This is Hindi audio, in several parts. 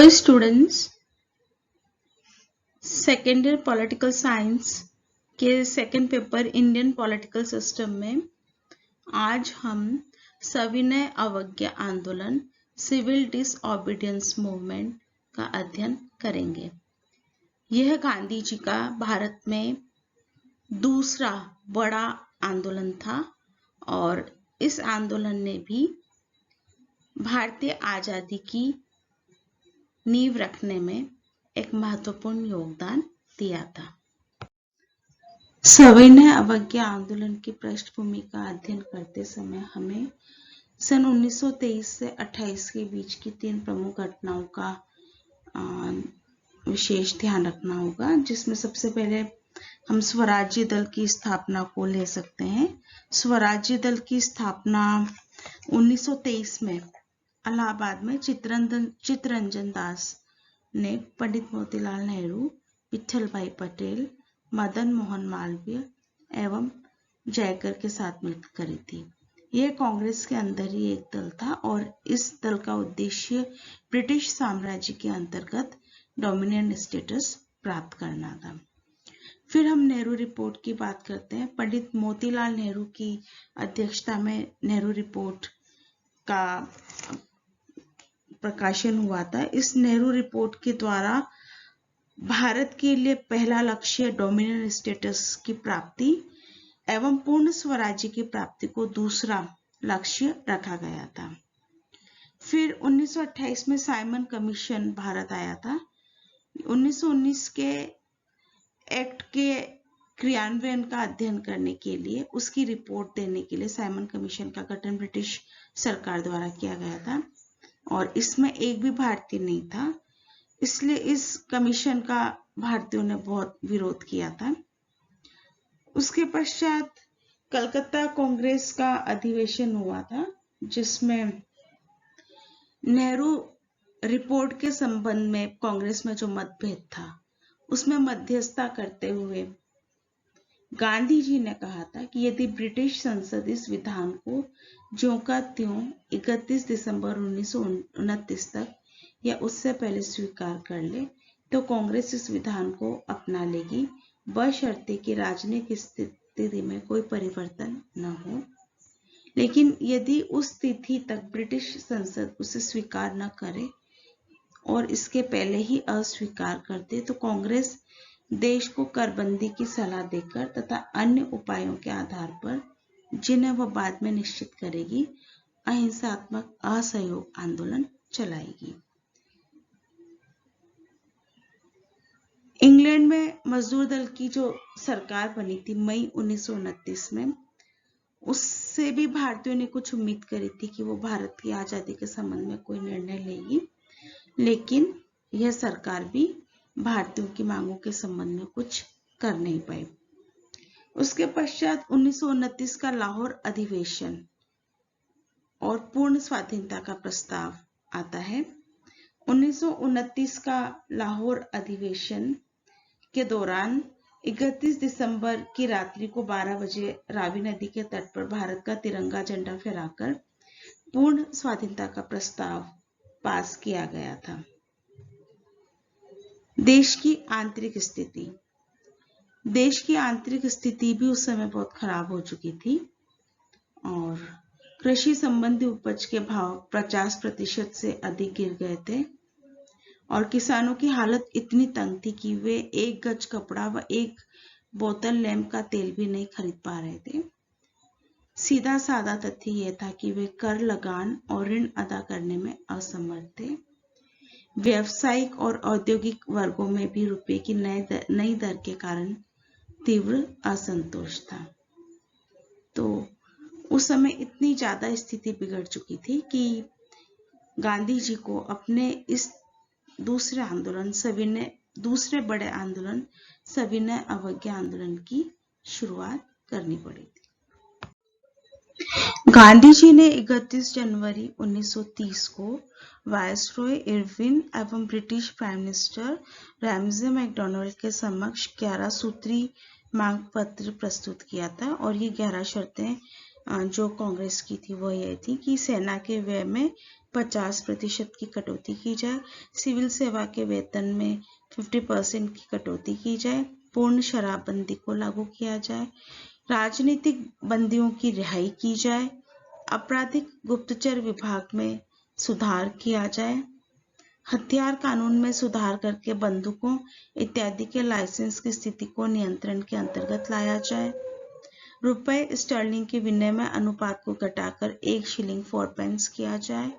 Students, second year political science के second paper Indian political system में आज हम सविनय अवज्ञा आंदोलन सिविल डिसओबीडियंस मूवमेंट का अध्ययन करेंगे। यह गांधी जी का भारत में दूसरा बड़ा आंदोलन था और इस आंदोलन ने भी भारतीय आजादी की नींव रखने में एक महत्वपूर्ण योगदान दिया था। सविनय अवज्ञा आंदोलन की पृष्ठभूमि का अध्ययन करते समय हमें सन 1923 से 28 के बीच की 3 प्रमुख घटनाओं का विशेष ध्यान रखना होगा, जिसमें सबसे पहले हम स्वराज्य दल की स्थापना को ले सकते हैं। स्वराज्य दल की स्थापना 1923 में इलाहाबाद में चित्तरंजन दास ने पंडित मोतीलाल नेहरू, विठल भाई पटेल, मदन मोहन मालवीय एवं जयकर के साथ मिलकर करी थी। यह कांग्रेस के अंदर ही एक दल था और इस दल का उद्देश्य ब्रिटिश साम्राज्य के अंतर्गत डोमिनियन स्टेटस प्राप्त करना था। फिर हम नेहरू रिपोर्ट की बात करते हैं। पंडित मोतीलाल नेहरू की अध्यक्षता में नेहरू रिपोर्ट का प्रकाशन हुआ था। इस नेहरू रिपोर्ट के द्वारा भारत के लिए पहला लक्ष्य डोमिनियन स्टेटस की प्राप्ति एवं पूर्ण स्वराज्य की प्राप्ति को दूसरा लक्ष्य रखा गया था। फिर 1928 में साइमन कमीशन भारत आया था। 1919 के एक्ट के क्रियान्वयन का अध्ययन करने के लिए, उसकी रिपोर्ट देने के लिए साइमन कमीशन का गठन ब्रिटिश सरकार द्वारा किया गया था और इसमें एक भी भारतीय नहीं था, इसलिए इस कमीशन का भारतीयों ने बहुत विरोध किया था। उसके पश्चात कलकत्ता कांग्रेस का अधिवेशन हुआ था, जिसमें नेहरू रिपोर्ट के संबंध में कांग्रेस में जो मतभेद था उसमें मध्यस्थता करते हुए गांधी जी ने कहा था कि यदि ब्रिटिश संसद इस विधान को ज्यों का त्यों 31 दिसंबर 1929 तक या उससे पहले स्वीकार कर ले तो कांग्रेस इस विधान को अपना लेगी, बशर्ते कि राजनीतिक स्थिति में कोई परिवर्तन न हो। लेकिन यदि उस तिथि तक ब्रिटिश संसद उसे स्वीकार न करे और इसके पहले ही अस्वीकार कर दे तो कांग्रेस देश को करबंदी की सलाह देकर तथा अन्य उपायों के आधार पर, जिन्हें वह बाद में निश्चित करेगी, अहिंसात्मक असहयोग आंदोलन चलाएगी। इंग्लैंड में मजदूर दल की जो सरकार बनी थी मई 1929 में, उससे भी भारतीयों ने कुछ उम्मीद करी थी कि वो भारत की आजादी के संबंध में कोई निर्णय लेगी, लेकिन यह सरकार भी भारतीयों की मांगों के संबंध में कुछ कर नहीं पाई। उसके पश्चात 1929 का लाहौर अधिवेशन और पूर्ण स्वाधीनता का प्रस्ताव आता है। 1929 का लाहौर अधिवेशन के दौरान 31 दिसंबर की रात्रि को 12 बजे रावी नदी के तट पर भारत का तिरंगा झंडा फहराकर पूर्ण स्वाधीनता का प्रस्ताव पास किया गया था। देश की आंतरिक स्थिति भी उस समय बहुत खराब हो चुकी थी और कृषि संबंधी उपज के भाव 50% से अधिक गिर गए थे और किसानों की हालत इतनी तंग थी कि वे 1 गज कपड़ा व 1 बोतल लैंप का तेल भी नहीं खरीद पा रहे थे। सीधा साधा तथ्य यह था कि वे कर लगान और ऋण अदा करने में असमर्थ थे। व्यावसायिक और औद्योगिक वर्गों में भी रुपये की नई दर के कारण तीव्र असंतोष था। तो उस समय इतनी ज्यादा स्थिति बिगड़ चुकी थी कि गांधी जी को अपने इस दूसरे बड़े आंदोलन सविनय अवज्ञा आंदोलन की शुरुआत करनी पड़ी थी। गांधी जी ने 31 जनवरी 1930 को वायसरॉय इरविन एवं British prime minister Ramsay MacDonald के समक्ष 11 सूत्री मांग पत्र प्रस्तुत किया था और ये 11 शर्तें जो कांग्रेस की थी वो ये थी कि सेना के व्यय में 50% की कटौती की जाए, सिविल सेवा के वेतन में 50% की कटौती की जाए, पूर्ण शराबबंदी को लागू किया जाए, राजनीतिक बंदियों की रिहाई की जाए, आपराधिक गुप्तचर विभाग में सुधार किया जाए, हथियार कानून में सुधार करके बंदूकों इत्यादि के लाइसेंस की स्थिति को नियंत्रण के अंतर्गत लाया जाए, रुपए स्टर्लिंग के विनिमय अनुपात को घटाकर 1 शिलिंग 4 पेंस किया जाए,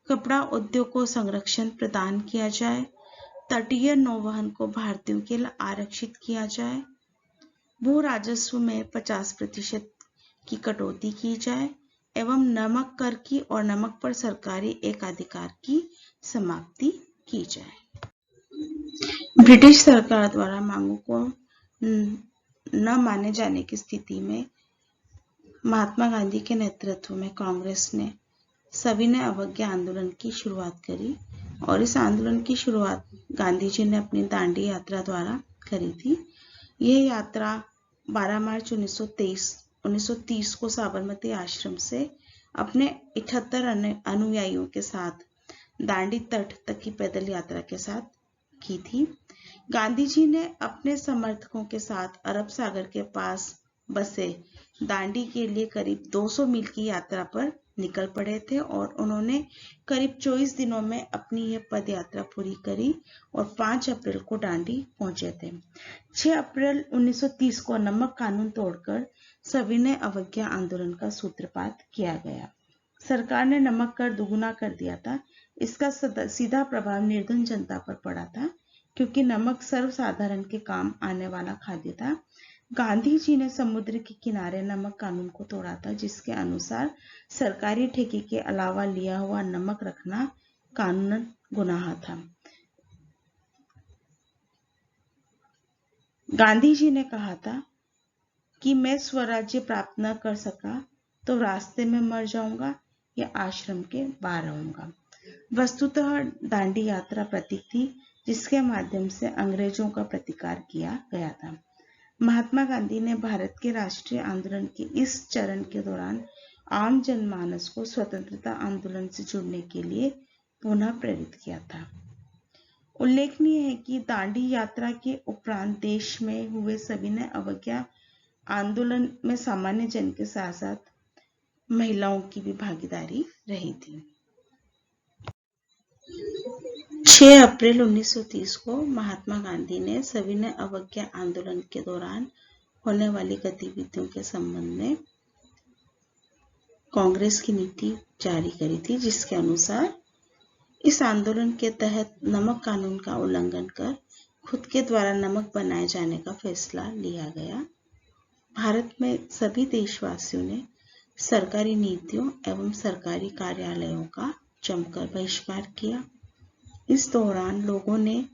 कपड़ा उद्योग को संरक्षण प्रदान किया जाए, तटीय नौवहन को भारतीयों के लिए आरक्षित किया जाए, भू राजस्व में 50% की कटौती की जाए एवं नमक कर की और नमक पर सरकारी एकाधिकार की समाप्ति की जाए। ब्रिटिश सरकार द्वारा मांगों को न माने जाने की स्थिति में महात्मा गांधी के नेतृत्व में कांग्रेस ने सविनय अवज्ञा आंदोलन की शुरुआत करी और इस आंदोलन की शुरुआत गांधी जी ने अपनी दांडी यात्रा द्वारा करी थी। यह यात्रा 12 मार्च 1930 को साबरमती आश्रम से अपने 78 अनुयायियों के साथ दांडी तट तक की पैदल यात्रा के साथ की थी। गांधी जी ने अपने समर्थकों के साथ अरब सागर के पास बसे दांडी के लिए करीब 200 मील की यात्रा पर निकल पड़े थे और उन्होंने करीब 24 दिनों में अपनी यह पद यात्रा पूरी करी और 5 अप्रैल को दांडी पहुंचे थे। 6 अप्रैल 1930 को नमक कानून तोड़कर सविनय अवज्ञा आंदोलन का सूत्रपात किया गया। सरकार ने नमक कर दुगुना कर दिया था। इसका सीधा प्रभाव निर्धन जनता पर पड़ा था क्योंकि नमक सर्वसाधारण के काम आने वाला खाद्य था। गांधी जी ने समुद्र के किनारे नमक कानून को तोड़ा था जिसके अनुसार सरकारी ठेके के अलावा लिया हुआ नमक रखना कानूनन गुनाह था। गांधी जी ने कहा था कि मैं स्वराज्य प्राप्त न कर सका तो रास्ते में मर जाऊंगा या आश्रम के बाहर रहूंगा। वस्तुतः दांडी यात्रा प्रतीक थी जिसके माध्यम से अंग्रेजों का प्रतिकार किया गया था। महात्मा गांधी ने भारत के राष्ट्रीय आंदोलन के इस चरण के दौरान आम जनमानस को स्वतंत्रता आंदोलन से जुड़ने के लिए पुनः प्रेरित किया था। उल्लेखनीय है कि दांडी यात्रा के उपरांत देश में हुए सविनय अवज्ञा आंदोलन में सामान्य जन के साथ साथ महिलाओं की भी भागीदारी रही थी। 6 अप्रैल 1930 को महात्मा गांधी ने सविनय अवज्ञा आंदोलन के दौरान होने वाली गतिविधियों के संबंध में कांग्रेस की नीति जारी करी थी जिसके अनुसार इस आंदोलन के तहत नमक कानून का उल्लंघन कर खुद के द्वारा नमक बनाए जाने का फैसला लिया गया। भारत में सभी देशवासियों ने सरकारी नीतियों एवं सरकारी कार्यालयों का जमकर बहिष्कार किया। इस दौरान लोगों ने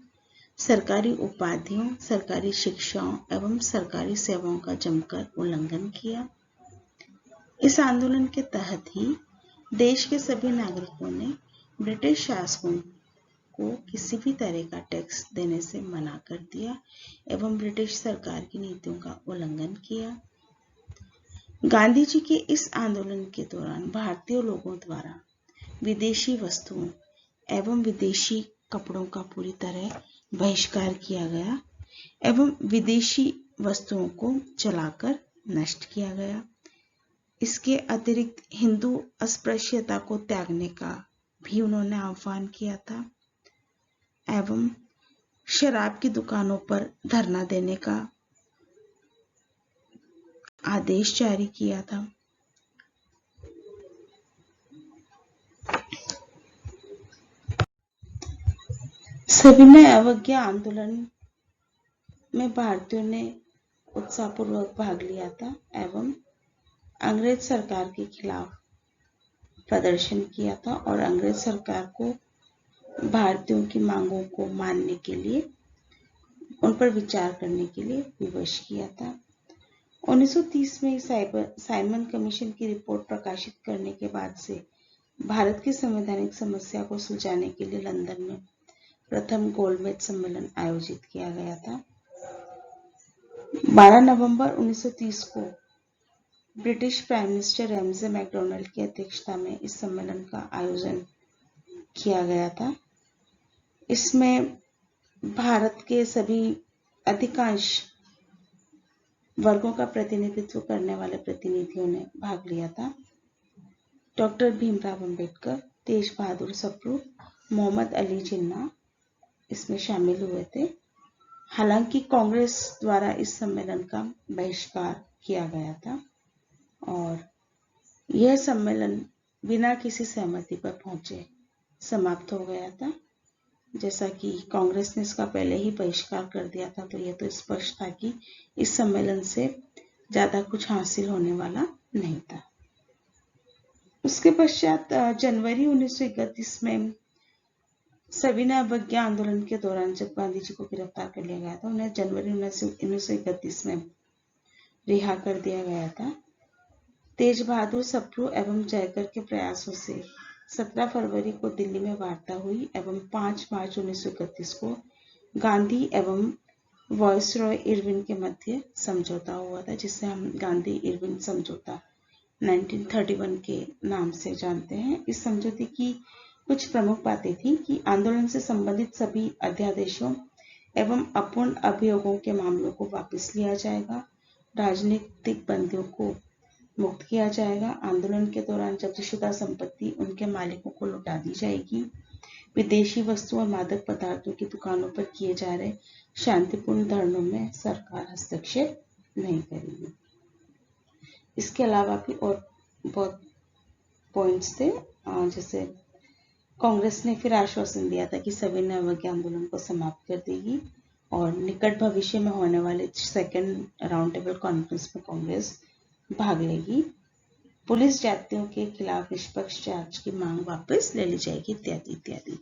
सरकारी उपाधियों, सरकारी शिक्षाओं एवं सरकारी सेवाओं का जमकर उल्लंघन किया। इस आंदोलन के तहत ही देश के सभी नागरिकों ने ब्रिटिश शासकों को किसी भी तरह का टैक्स देने से मना कर दिया एवं ब्रिटिश सरकार की नीतियों का उल्लंघन किया। गांधी जी के इस आंदोलन के दौरान भारतीय लोगों द्वारा विदेशी वस्तुओं एवं विदेशी कपड़ों का पूरी तरह बहिष्कार किया गया एवं विदेशी वस्तुओं को जलाकर नष्ट किया गया। इसके अतिरिक्त हिंदू अस्पृश्यता को त्यागने का भी उन्होंने आह्वान किया था एवं शराब की दुकानों पर धरना देने का आदेश जारी किया था। सविनय अवज्ञा आंदोलन में भारतीयों ने उत्साहपूर्वक भाग लिया था एवं अंग्रेज सरकार के खिलाफ प्रदर्शन किया था और अंग्रेज सरकार को भारतीयों की मांगों को मानने के लिए, उन पर विचार करने के लिए विवश किया था। 1930 में साइमन कमीशन की रिपोर्ट प्रकाशित करने के बाद से भारत की संवैधानिक समस्या को सुलझाने के लिए लंदन में प्रथम गोलमेज सम्मेलन आयोजित किया गया था। 12 नवंबर 1930 को British prime minister Ramsay MacDonald की अध्यक्षता में इस सम्मेलन का आयोजन किया गया था। इसमें भारत के सभी अधिकांश वर्गों का प्रतिनिधित्व करने वाले प्रतिनिधियों ने भाग लिया था। डॉक्टर भीमराव अंबेडकर, तेज बहादुर सप्रू, मोहम्मद अली जिन्ना इसमें शामिल हुए थे। हालांकि कांग्रेस द्वारा इस सम्मेलन का बहिष्कार किया गया था और यह सम्मेलन बिना किसी सहमति पर पहुंचे समाप्त हो गया था। जैसा कि कांग्रेस ने इसका पहले ही बहिष्कार कर दिया था, तो यह तो स्पष्ट था कि इस सम्मेलन से ज्यादा कुछ हासिल होने वाला नहीं था। उसके पश्चात जनवरी 1931 में सविनय अवज्ञा आंदोलन के दौरान जब गांधी जी को गिरफ्तार कर लिया गया था, उन्हें जनवरी 1931 में रिहा कर दिया गया था। तेज बहादुर सप्रू एवं जयकर के प्रयासों से 17 फरवरी को दिल्ली में वार्ता हुई एवं 5 मार्च 1931 को गांधी एवं वॉयसरॉय इरविन के मध्य समझौता हुआ था, जिसे हम गांधी इरविन समझौता 1931 के नाम से जानते हैं। इस समझौते की कुछ प्रमुख बातें थी कि आंदोलन से संबंधित सभी अध्यादेशों एवं अपूर्ण अभियोगों के मामलों को वापस लिया जाएगा, राजनीतिक बंदियों को मुक्त किया जाएगा, आंदोलन के दौरान जब्तशुदा संपत्ति उनके मालिकों को लौटा दी जाएगी, विदेशी वस्तुओं और मादक पदार्थों की दुकानों पर किए जा रहे शांतिपूर्ण धरनों में सरकार हस्तक्षेप नहीं करेगी। इसके अलावा भी और बहुत पॉइंट्स थे, जैसे कांग्रेस ने फिर आश्वासन दिया था कि सविनय अवज्ञा आंदोलन को समाप्त कर देगी और निकट भविष्य में होने वाले सेकेंड राउंड टेबल कॉन्फ्रेंस में कांग्रेस भाग लेगी, पुलिस जातियों के खिलाफ निष्पक्ष जांच की मांग वापस ले ली जाएगी, इत्यादि इत्यादि।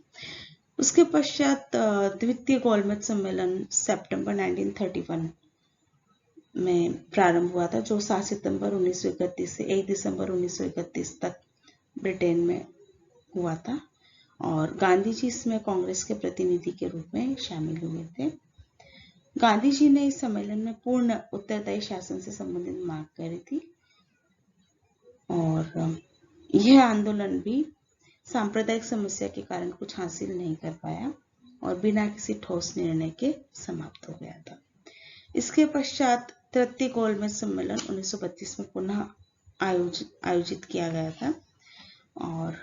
उसके पश्चात द्वितीय गोलमेज सम्मेलन सितंबर 1931 में प्रारंभ हुआ था, जो 7 सितंबर 1931 से 1 दिसंबर 1931 तक ब्रिटेन में हुआ था और गांधी जी इसमें कांग्रेस के प्रतिनिधि के रूप में शामिल हुए थे। गांधी जी ने इस सम्मेलन में पूर्ण उत्तरदायी शासन से संबंधित मांग करी थी और यह आंदोलन भी सांप्रदायिक समस्या के कारण कुछ हासिल नहीं कर पाया और बिना किसी ठोस निर्णय के समाप्त हो गया था। इसके पश्चात तृतीय गोलमेज सम्मेलन 1932 में पुनः आयोजित किया गया था और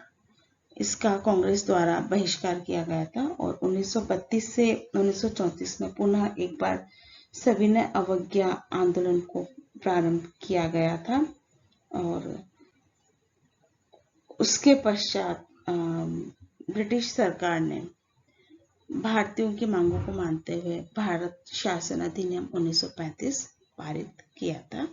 इसका कांग्रेस द्वारा बहिष्कार किया गया था और 1932 से 1934 में पुनः एक बार सविनय अवज्ञा आंदोलन को प्रारंभ किया गया था और उसके पश्चात ब्रिटिश सरकार ने भारतीयों की मांगों को मानते हुए भारत शासन अधिनियम 1935 पारित किया था।